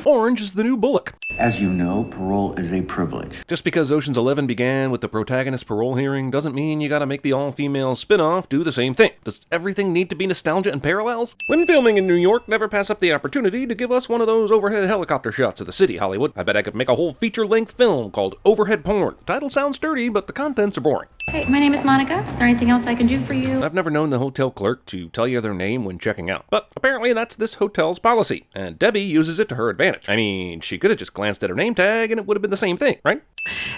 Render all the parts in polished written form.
Orange is the new Bullock. As you know, parole is a privilege. Just because Ocean's 11 began with the protagonist's parole hearing doesn't mean you gotta make the all-female spin-off do the same thing. Does everything need to be nostalgia and parallels? When filming in New York, never pass up the opportunity to give us one of those overhead helicopter shots of the city, Hollywood. I bet I could make a whole feature-length film called Overhead Porn. The title sounds sturdy, but the contents are boring. Hey, my name is Monica. Is there anything else I can do for you? I've never known the hotel clerk to tell you their name when checking out, but apparently that's this hotel's policy, and Debbie uses it to her advantage. I mean, she could have just glanced at her name tag and it would have been the same thing, right?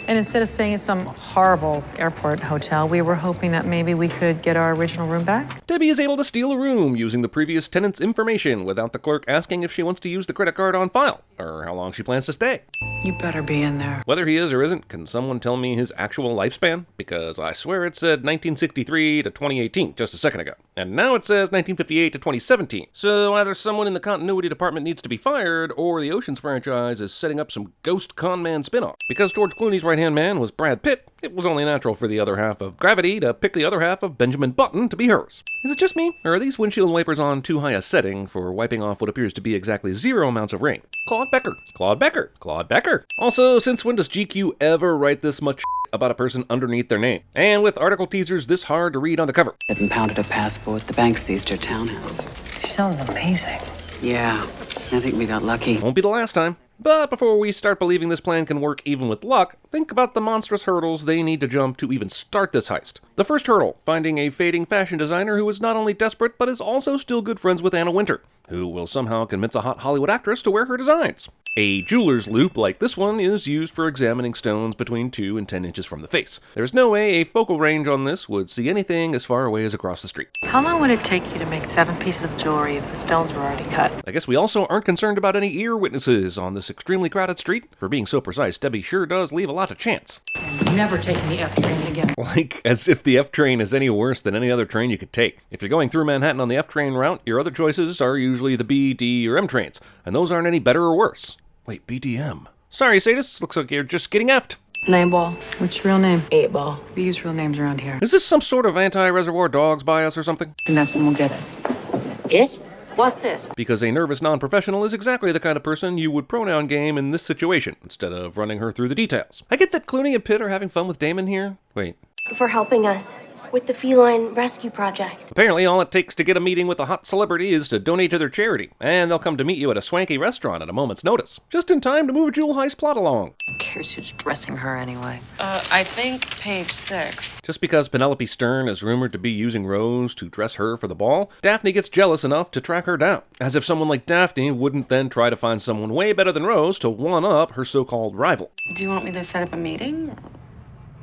And instead of staying at some horrible airport hotel, we were hoping that maybe we could get our original room back. Debbie is able to steal a room using the previous tenant's information without the clerk asking if she wants to use the credit card on file, or how long she plans to stay. You better be in there. Whether he is or isn't, can someone tell me his actual lifespan? Because I swear it said 1963 to 2018 just a second ago. And now it says 1958 to 2017. So either someone in the continuity department needs to be fired, or the Oceans franchise is setting up some ghost con man spinoff. Because George Clooney's right-hand man was Brad Pitt, it was only natural for the other half of Gravity to pick the other half of Benjamin Button to be hers. Is it just me, or are these windshield wipers on too high a setting for wiping off what appears to be exactly 0 amounts of rain? Claude Becker. Claude Becker. Claude Becker. Also, since when does GQ ever write this much about a person underneath their name? And with article teasers this hard to read on the cover. Had impounded a passport. The bank seized her townhouse. She sounds amazing. Yeah, I think we got lucky. Won't be the last time. But before we start believing this plan can work even with luck, think about the monstrous hurdles they need to jump to even start this heist. The first hurdle, finding a fading fashion designer who is not only desperate, but is also still good friends with Anna Wintour, who will somehow convince a hot Hollywood actress to wear her designs. A jeweler's loop like this one is used for examining stones between 2 and 10 inches from the face. There's no way a focal range on this would see anything as far away as across the street. How long would it take you to make 7 pieces of jewelry if the stones were already cut? I guess we also aren't concerned about any ear witnesses on this extremely crowded street. For being so precise, Debbie sure does leave a lot to chance. Never take the F train again. Like, as if the F train is any worse than any other train you could take. If you're going through Manhattan on the F train route, your other choices are usually the B, D, or M trains, and those aren't any better or worse. Wait, BDM. Sorry, sadists, looks like you're just getting effed. Name ball. What's your real name? 8-ball. We use real names around here. Is this some sort of anti-Reservoir Dogs bias or something? And that's when we'll get it. It? What's it? Because a nervous non-professional is exactly the kind of person you would pronoun game in this situation, instead of running her through the details. I get that Clooney and Pitt are having fun with Damon here. Wait. For helping us with the feline rescue project. Apparently all it takes to get a meeting with a hot celebrity is to donate to their charity, and they'll come to meet you at a swanky restaurant at a moment's notice, just in time to move a jewel heist plot along. Who cares who's dressing her anyway? I think page 6. Just because Penelope Stern is rumored to be using Rose to dress her for the ball, Daphne gets jealous enough to track her down, as if someone like Daphne wouldn't then try to find someone way better than Rose to one-up her so-called rival. Do you want me to set up a meeting?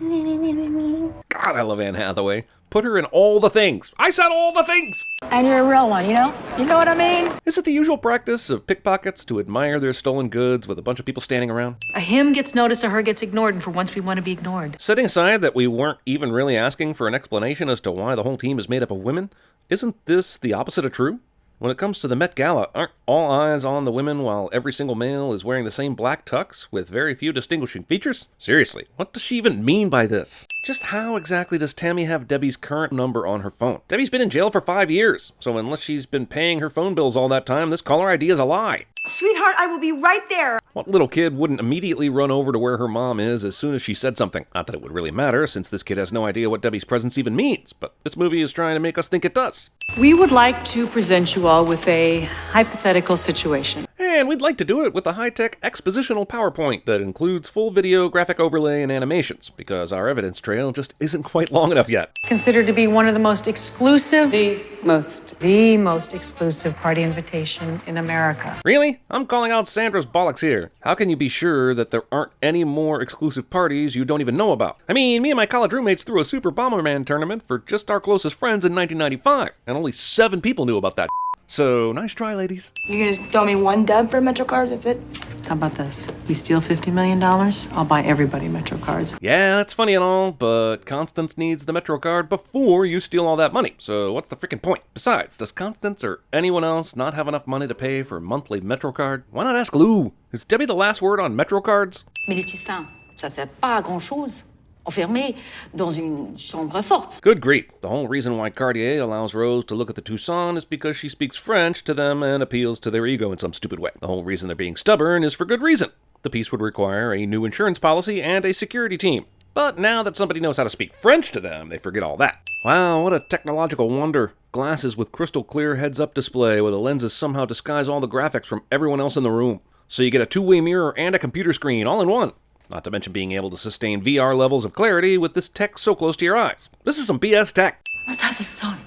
God, I love Anne Hathaway. Put her in all the things. I said all the things! And you're a real one, you know? You know what I mean? Is it the usual practice of pickpockets to admire their stolen goods with a bunch of people standing around? A him gets noticed, a her gets ignored, and for once we want to be ignored. Setting aside that we weren't even really asking for an explanation as to why the whole team is made up of women, isn't this the opposite of true? When it comes to the Met Gala, aren't all eyes on the women while every single male is wearing the same black tux with very few distinguishing features? Seriously, what does she even mean by this? Just how exactly does Tammy have Debbie's current number on her phone? Debbie's been in jail for 5 years, so unless she's been paying her phone bills all that time, this caller ID is a lie. Sweetheart, I will be right there. What little kid wouldn't immediately run over to where her mom is as soon as she said something? Not that it would really matter, since this kid has no idea what Debbie's presence even means, but this movie is trying to make us think it does. We would like to present you all with a hypothetical situation. And we'd like to do it with a high-tech expositional PowerPoint that includes full video, graphic overlay, and animations, because our evidence trail just isn't quite long enough yet. Considered to be one of the most exclusive, The most exclusive party invitation in America. Really? I'm calling out Sandra's bollocks here. How can you be sure that there aren't any more exclusive parties you don't even know about? I mean, me and my college roommates threw a Super Bomberman tournament for just our closest friends in 1995, and only 7 people knew about that. So, nice try, ladies. You can just throw me one dub for MetroCard, that's it? How about this? We steal $50 million, I'll buy everybody Metro cards. Yeah, that's funny and all, but Constance needs the Metro card before you steal all that money. So what's the freaking point? Besides, does Constance or anyone else not have enough money to pay for a monthly Metro card? Why not ask Lou? Is Debbie the last word on Metro cards? Mais les Tissans, ça sert pas à grand-chose. enfermés dans une chambre forte. Good grief. The whole reason why Cartier allows Rose to look at the Toussaint is because she speaks French to them and appeals to their ego in some stupid way. The whole reason they're being stubborn is for good reason. The piece would require a new insurance policy and a security team. But now that somebody knows how to speak French to them, they forget all that. Wow, what a technological wonder. Glasses with crystal clear heads-up display where the lenses somehow disguise all the graphics from everyone else in the room. So you get a two-way mirror and a computer screen all in one. Not to mention being able to sustain VR levels of clarity with this tech so close to your eyes. This is some BS tech. Must have the son.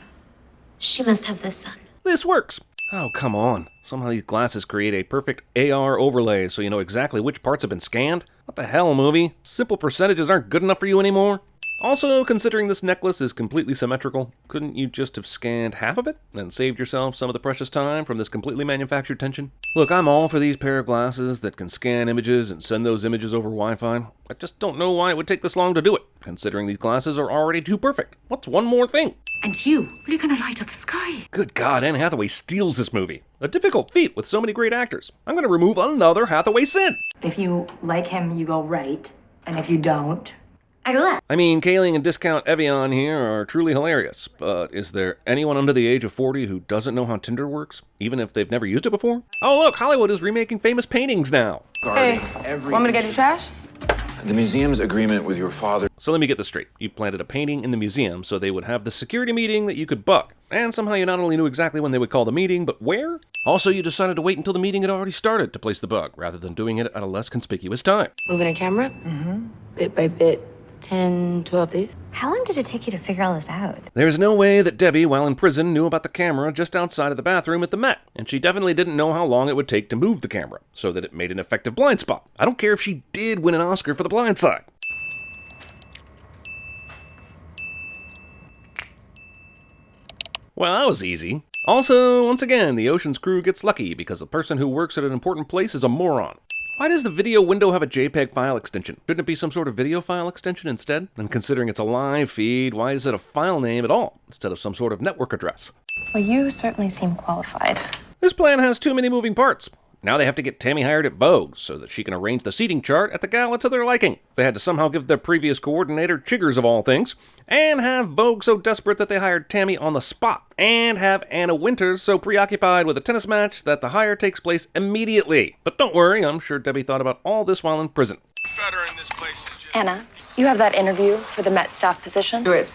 She must have the son. This works. Oh, come on. Somehow these glasses create a perfect AR overlay so you know exactly which parts have been scanned. What the hell, movie? Simple percentages aren't good enough for you anymore? Also, considering this necklace is completely symmetrical, couldn't you just have scanned half of it and saved yourself some of the precious time from this completely manufactured tension? Look, I'm all for these pair of glasses that can scan images and send those images over Wi-Fi. I just don't know why it would take this long to do it, considering these glasses are already too perfect. What's one more thing? And you, you're gonna light up the sky. Good God, Anne Hathaway steals this movie. A difficult feat with so many great actors. I'm gonna remove another Hathaway sin. If you like him, you go right. And if you don't, I go left. I mean, Kaling and Discount Evian here are truly hilarious, but is there anyone under the age of 40 who doesn't know how Tinder works, even if they've never used it before? Oh look, Hollywood is remaking famous paintings now. Hey, want me to get you trash? The museum's agreement with your father. So let me get this straight. You planted a painting in the museum so they would have the security meeting that you could bug. And somehow you not only knew exactly when they would call the meeting, but where? Also, you decided to wait until the meeting had already started to place the bug, rather than doing it at a less conspicuous time. Moving a camera? Bit by bit. 10, 12 days. How long did it take you to figure all this out? There's no way that Debbie, while in prison, knew about the camera just outside of the bathroom at the Met, and she definitely didn't know how long it would take to move the camera, so that it made an effective blind spot. I don't care if she did win an Oscar for The Blind Side. Well, that was easy. Also, once again, the Ocean's crew gets lucky because the person who works at an important place is a moron. Why does the video window have a JPEG file extension? Shouldn't it be some sort of video file extension instead? And considering it's a live feed, why is it a file name at all, instead of some sort of network address? Well, you certainly seem qualified. This plan has too many moving parts. Now they have to get Tammy hired at Vogue so that she can arrange the seating chart at the gala to their liking. They had to somehow give their previous coordinator chiggers of all things, and have Vogue so desperate that they hired Tammy on the spot, and have Anna Wintour so preoccupied with a tennis match that the hire takes place immediately. But don't worry, I'm sure Debbie thought about all this while in prison. Anna, you have that interview for the Met staff position? Do it.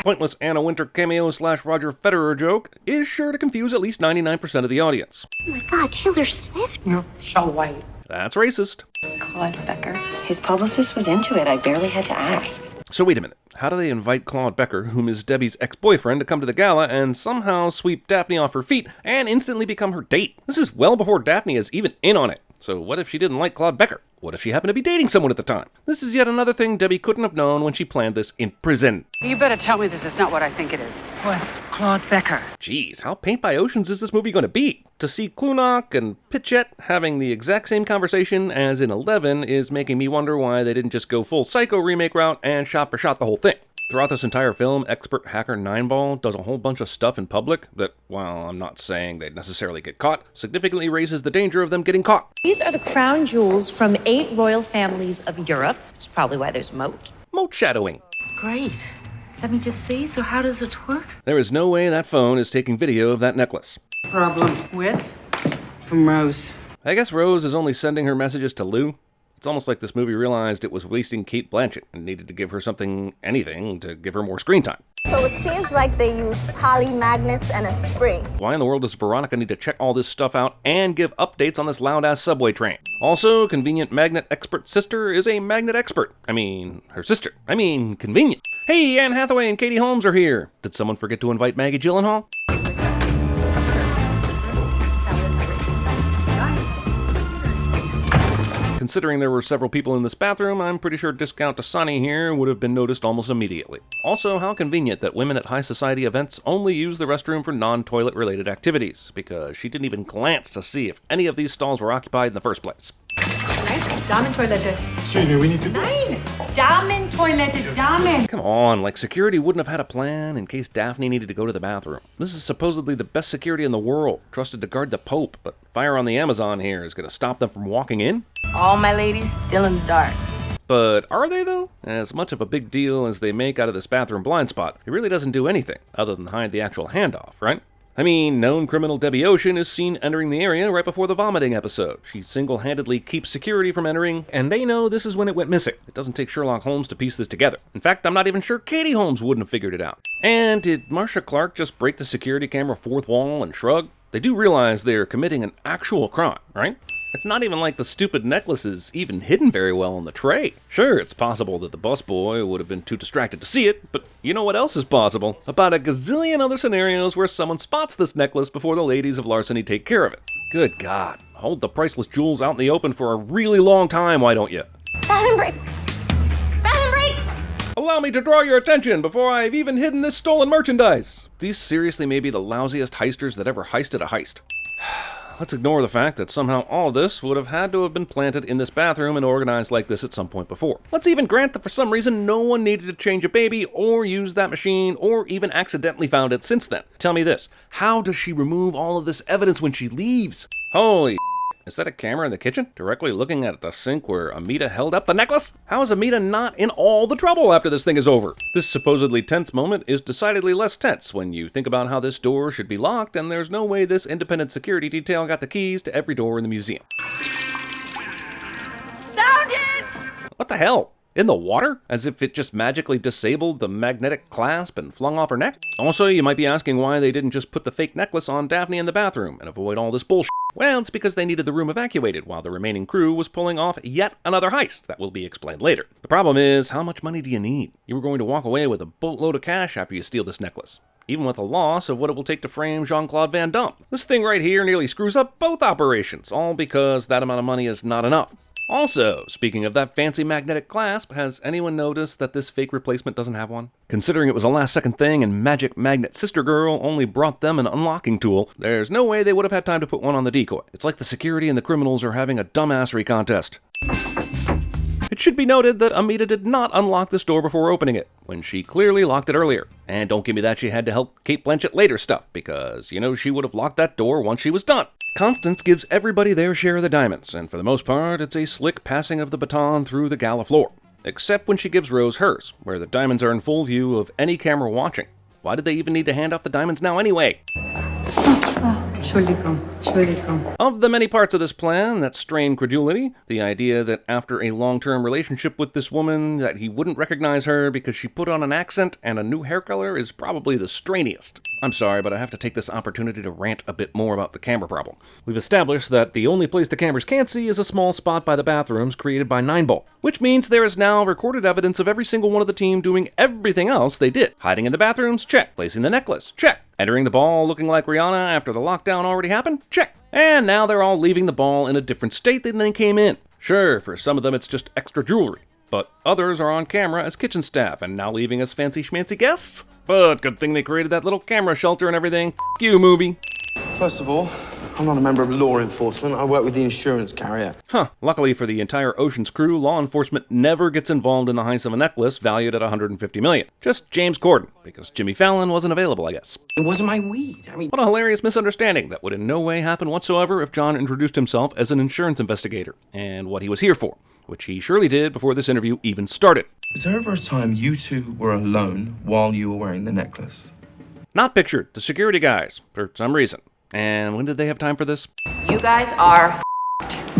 Pointless Anna Wintour cameo / Roger Federer joke is sure to confuse at least 99% of the audience. Oh my God, Taylor Swift? You're so white. That's racist. Claude Becker. his publicist was into it. I barely had to ask. So wait a minute. How do they invite Claude Becker, whom is Debbie's ex-boyfriend, to come to the gala and somehow sweep Daphne off her feet and instantly become her date? This is well before Daphne is even in on it. So what if she didn't like Claude Becker? What if she happened to be dating someone at the time? This is yet another thing Debbie couldn't have known when she planned this in prison. You better tell me this is not what I think it is. What? Claude Becker. Jeez, how paint by oceans is this movie going to be? To see Clunock and Pitchett having the exact same conversation as in 11 is making me wonder why they didn't just go full Psycho remake route and shot for shot the whole thing. Throughout this entire film, expert hacker Nineball does a whole bunch of stuff in public that, while I'm not saying they'd necessarily get caught, significantly raises the danger of them getting caught. These are the crown jewels from 8 royal families of Europe. That's probably why there's moat. Moat shadowing. Great. Let me just see. So how does it work? There is no way that phone is taking video of that necklace. Problem with? From Rose. I guess Rose is only sending her messages to Lou. It's almost like this movie realized it was wasting Cate Blanchett and needed to give her anything to give her more screen time. So it seems like they use poly magnets and a spring. Why in the world does Veronica need to check all this stuff out and give updates on this loud-ass subway train? Also, convenient magnet expert sister is a magnet expert. Her sister. Convenient. Hey, Anne Hathaway and Katie Holmes are here. Did someone forget to invite Maggie Gyllenhaal? Considering there were several people in this bathroom, I'm pretty sure Discount Dasani here would have been noticed almost immediately. Also, how convenient that women at high society events only use the restroom for non-toilet related activities, because she didn't even glance to see if any of these stalls were occupied in the first place. Damen-Toilette. Excuse me, we need to... Nein! Damen-Toilette, Damen! Come on, like security wouldn't have had a plan in case Daphne needed to go to the bathroom. This is supposedly the best security in the world, trusted to guard the Pope, but fire on the Amazon here is going to stop them from walking in? All my ladies still in the dark. But are they though? As much of a big deal as they make out of this bathroom blind spot, it really doesn't do anything other than hide the actual handoff, right? I mean, known criminal Debbie Ocean is seen entering the area right before the vomiting episode. She single-handedly keeps security from entering, and they know this is when it went missing. It doesn't take Sherlock Holmes to piece this together. In fact, I'm not even sure Katie Holmes wouldn't have figured it out. And did Marcia Clark just break the security camera fourth wall and shrug? They do realize they're committing an actual crime, right? It's not even like the stupid necklace is even hidden very well on the tray. Sure, it's possible that the busboy would have been too distracted to see it, but you know what else is possible? About a gazillion other scenarios where someone spots this necklace before the ladies of larceny take care of it. Good God, hold the priceless jewels out in the open for a really long time, why don't you? Bathroom break! Bathroom break! Allow me to draw your attention before I've even hidden this stolen merchandise! These seriously may be the lousiest heisters that ever heisted a heist. Let's ignore the fact that somehow all of this would have had to have been planted in this bathroom and organized like this at some point before. Let's even grant that for some reason no one needed to change a baby or use that machine or even accidentally found it since then. Tell me this, how does she remove all of this evidence when she leaves? Holy is that a camera in the kitchen? Directly looking at the sink where Amita held up the necklace? How is Amita not in all the trouble after this thing is over? This supposedly tense moment is decidedly less tense when you think about how this door should be locked and there's no way this independent security detail got the keys to every door in the museum. Found it! What the hell? In the water? As if it just magically disabled the magnetic clasp and flung off her neck? Also, you might be asking why they didn't just put the fake necklace on Daphne in the bathroom and avoid all this bullshit. Well, it's because they needed the room evacuated while the remaining crew was pulling off yet another heist that will be explained later. The problem is, how much money do you need? You were going to walk away with a boatload of cash after you steal this necklace, even with a loss of what it will take to frame Jean-Claude Van Damme. This thing right here nearly screws up both operations, all because that amount of money is not enough. Also, speaking of that fancy magnetic clasp, has anyone noticed that this fake replacement doesn't have one? Considering it was a last-second thing and Magic Magnet Sister Girl only brought them an unlocking tool, there's no way they would have had time to put one on the decoy. It's like the security and the criminals are having a dumbassery contest. It should be noted that Amita did not unlock this door before opening it, when she clearly locked it earlier. And don't give me that she had to help Cate Blanchett later stuff, because, you know, she would have locked that door once she was done. Constance gives everybody their share of the diamonds, and for the most part, it's a slick passing of the baton through the gala floor. Except when she gives Rose hers, where the diamonds are in full view of any camera watching. Why did they even need to hand off the diamonds now anyway? Of the many parts of this plan that strain credulity, the idea that after a long-term relationship with this woman that he wouldn't recognize her because she put on an accent and a new hair color is probably the strainiest. I'm sorry, but I have to take this opportunity to rant a bit more about the camera problem. We've established that the only place the cameras can't see is a small spot by the bathrooms created by 9ball, which means there is now recorded evidence of every single one of the team doing everything else they did. Hiding in the bathrooms? Check. Placing the necklace? Check. Entering the ball looking like Rihanna after the lockdown already happened? Check. And now they're all leaving the ball in a different state than they came in. Sure, for some of them it's just extra jewelry, but others are on camera as kitchen staff and now leaving as fancy schmancy guests. But good thing they created that little camera shelter and everything. F you, movie. First of all, I'm not a member of law enforcement. I work with the insurance carrier. Huh. Luckily for the entire Ocean's crew, law enforcement never gets involved in the heist of a necklace valued at $150 million. Just James Corden, because Jimmy Fallon wasn't available, I guess. It wasn't my weed. I mean, what a hilarious misunderstanding that would in no way happen whatsoever if John introduced himself as an insurance investigator and what he was here for, which he surely did before this interview even started. Was there ever a time you two were alone while you were wearing the necklace? Not pictured. The security guys, for some reason. And when did they have time for this? You guys are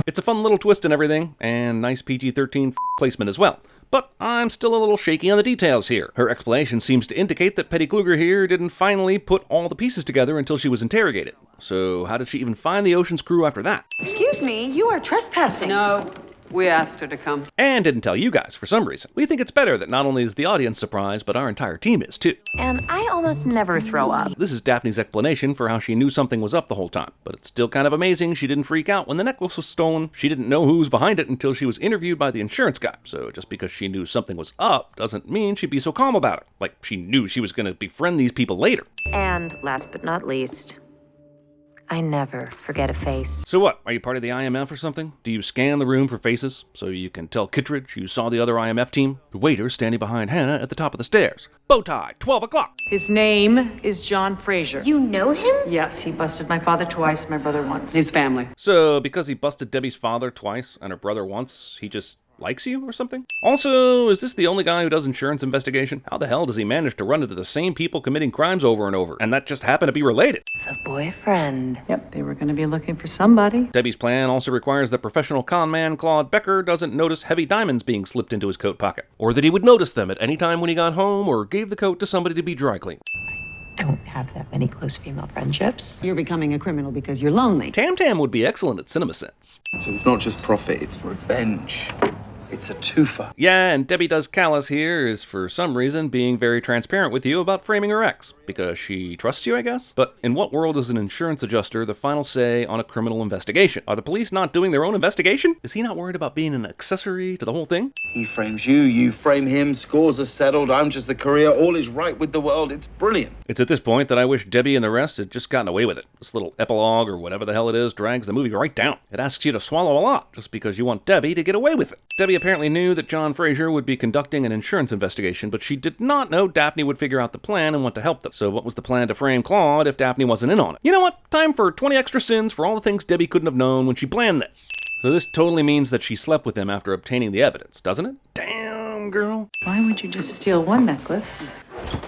It's a fun little twist and everything, and nice PG-13 placement as well. But I'm still a little shaky on the details here. Her explanation seems to indicate that Petty Kluger here didn't finally put all the pieces together until she was interrogated. So how did she even find the Ocean's crew after that? Excuse me, you are trespassing. No, we asked her to come. And didn't tell you guys for some reason. We think it's better that not only is the audience surprised, but our entire team is too. And I almost never throw up. This is Daphne's explanation for how she knew something was up the whole time, but it's still kind of amazing she didn't freak out when the necklace was stolen. She didn't know who was behind it until she was interviewed by the insurance guy, so just because she knew something was up doesn't mean she'd be so calm about it. Like she knew she was going to befriend these people later. And last but not least, I never forget a face. So what, are you part of the IMF or something? Do you scan the room for faces so you can tell Kittredge you saw the other IMF team? The waiter standing behind Hannah at the top of the stairs. Bow tie, 12 o'clock. His name is John Fraser. You know him? Yes, he busted my father twice, my brother once. His family. So because he busted Debbie's father twice and her brother once, he just likes you or something? Also, is this the only guy who does insurance investigation? How the hell does he manage to run into the same people committing crimes over and over, and that just happen to be related? The boyfriend. Yep, they were going to be looking for somebody. Debbie's plan also requires that professional con man Claude Becker doesn't notice heavy diamonds being slipped into his coat pocket, or that he would notice them at any time when he got home or gave the coat to somebody to be dry cleaned. Don't have that many close female friendships. You're becoming a criminal because you're lonely. Tam Tam would be excellent at CinemaSins. So it's not just profit, it's revenge. It's a twofer. Yeah, and Debbie Does Callous here is for some reason being very transparent with you about framing her ex, because she trusts you, I guess? But in what world is an insurance adjuster the final say on a criminal investigation? Are the police not doing their own investigation? Is he not worried about being an accessory to the whole thing? He frames you, you frame him, scores are settled, I'm just the courier, all is right with the world, it's brilliant. It's at this point that I wish Debbie and the rest had just gotten away with it. This little epilogue, or whatever the hell it is, drags the movie right down. It asks you to swallow a lot, just because you want Debbie to get away with it. Debbie apparently knew that John Fraser would be conducting an insurance investigation, but she did not know Daphne would figure out the plan and want to help them. So what was the plan to frame Claude if Daphne wasn't in on it? You know what? Time for 20 extra sins for all the things Debbie couldn't have known when she planned this. So this totally means that she slept with him after obtaining the evidence, doesn't it? Damn, girl. Why would you just steal one necklace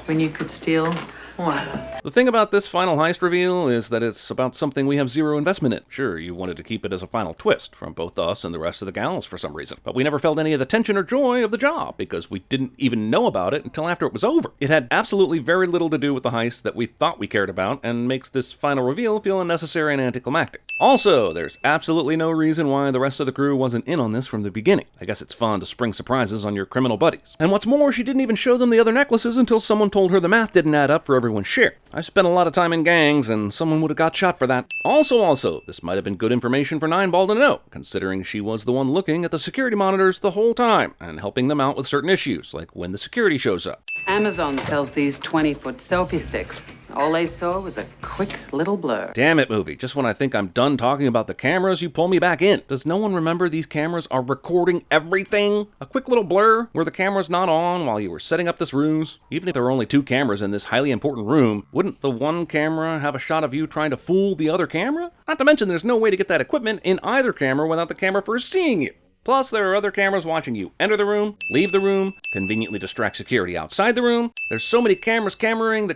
when you could steal one? The thing about this final heist reveal is that it's about something we have zero investment in. Sure, you wanted to keep it as a final twist from both us and the rest of the gals for some reason, but we never felt any of the tension or joy of the job because we didn't even know about it until after it was over. It had absolutely very little to do with the heist that we thought we cared about and makes this final reveal feel unnecessary and anticlimactic. Also, there's absolutely no reason why the rest of the crew wasn't in on this from the beginning. I guess it's fun to spring surprises on your criminal buddies. And what's more, she didn't even show them the other necklaces until someone told her the math didn't add up for everyone's share. I spent a lot of time in gangs, and someone would have got shot for that. Also, this might have been good information for Nineball to know, considering she was the one looking at the security monitors the whole time, and helping them out with certain issues, like when the security shows up. Amazon sells these 20-foot selfie sticks. All they saw was a quick little blur. Damn it, movie. Just when I think I'm done talking about the cameras, you pull me back in. Does no one remember these cameras are recording everything? A quick little blur where the camera's not on while you were setting up this ruse? Even if there were only 2 cameras in this highly important room, wouldn't the one camera have a shot of you trying to fool the other camera? Not to mention there's no way to get that equipment in either camera without the camera first seeing you. Plus, there are other cameras watching you enter the room, leave the room, conveniently distract security outside the room. There's so many cameras cameraing the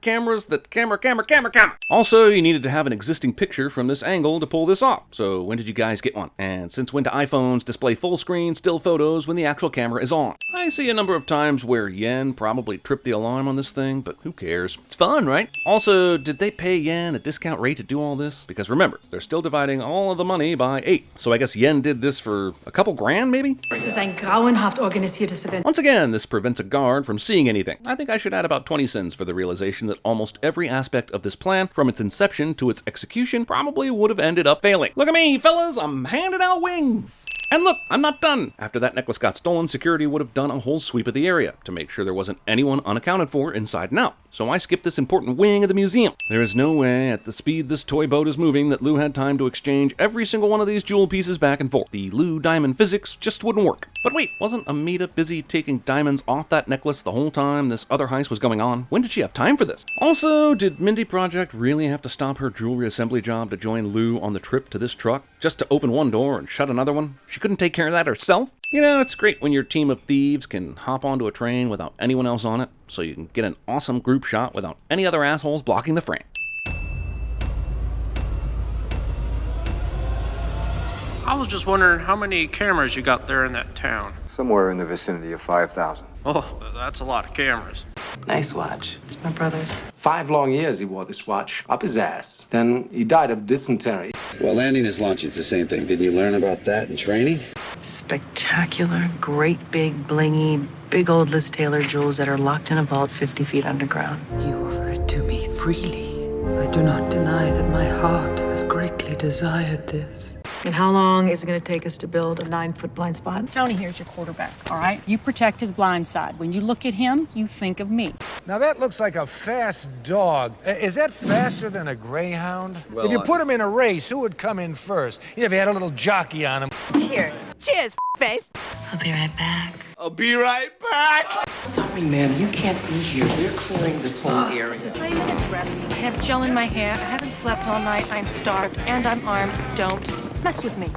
cameras that camera. Also, you needed to have an existing picture from this angle to pull this off. So when did you guys get one? And since when do iPhones display full screen still photos when the actual camera is on? I see a number of times where Yen probably tripped the alarm on this thing, but who cares? It's fun, right? Also, did they pay Yen a discount rate to do all this? Because remember, they're still dividing all of the money by 8. So I guess Yen did this for a couple grand, maybe? Das ist ein grauenhaft organisiertes Event. Once again, this prevents a guard from seeing anything. I think I should add about 20 sins for the realization that almost every aspect of this plan, from its inception to its execution, probably would have ended up failing. Look at me, fellas, I'm handing out wings! And look, I'm not done. After that necklace got stolen, security would have done a whole sweep of the area to make sure there wasn't anyone unaccounted for inside and out. So I skipped this important wing of the museum. There is no way, at the speed this toy boat is moving, that Lou had time to exchange every single one of these jewel pieces back and forth. The Lou diamond physics just wouldn't work. But wait, wasn't Amita busy taking diamonds off that necklace the whole time this other heist was going on? When did she have time for this? Also, did Mindy Project really have to stop her jewelry assembly job to join Lou on the trip to this truck? Just to open one door and shut another one? She couldn't take care of that herself? You know, it's great when your team of thieves can hop onto a train without anyone else on it, so you can get an awesome group shot without any other assholes blocking the frame. I was just wondering how many cameras you got there in that town. Somewhere in the vicinity of 5,000. Oh, that's a lot of cameras. Nice watch. It's my brother's. 5 long years he wore this watch up his ass. Then he died of dysentery. Well, landing is launching. It's the same thing. Didn't you learn about that in training? Spectacular, great big, blingy, big old Liz Taylor jewels that are locked in a vault 50 feet underground. You offer it to me freely. I do not deny that my heart has greatly desired this. And how long is it going to take us to build a 9-foot blind spot? Tony here's your quarterback, all right? You protect his blind side. When you look at him, you think of me. Now that looks like a fast dog. Is that faster than a greyhound? Well, if you put him in a race, who would come in first? If you had a little jockey on him. Cheers. Cheers, face. I'll be right back. I'll be right back. Sorry, ma'am, you can't be here. We're clearing this whole area. This is my minute dress. I have gel in my hair. I haven't slept all night. I'm starved and I'm armed. Don't mess with me.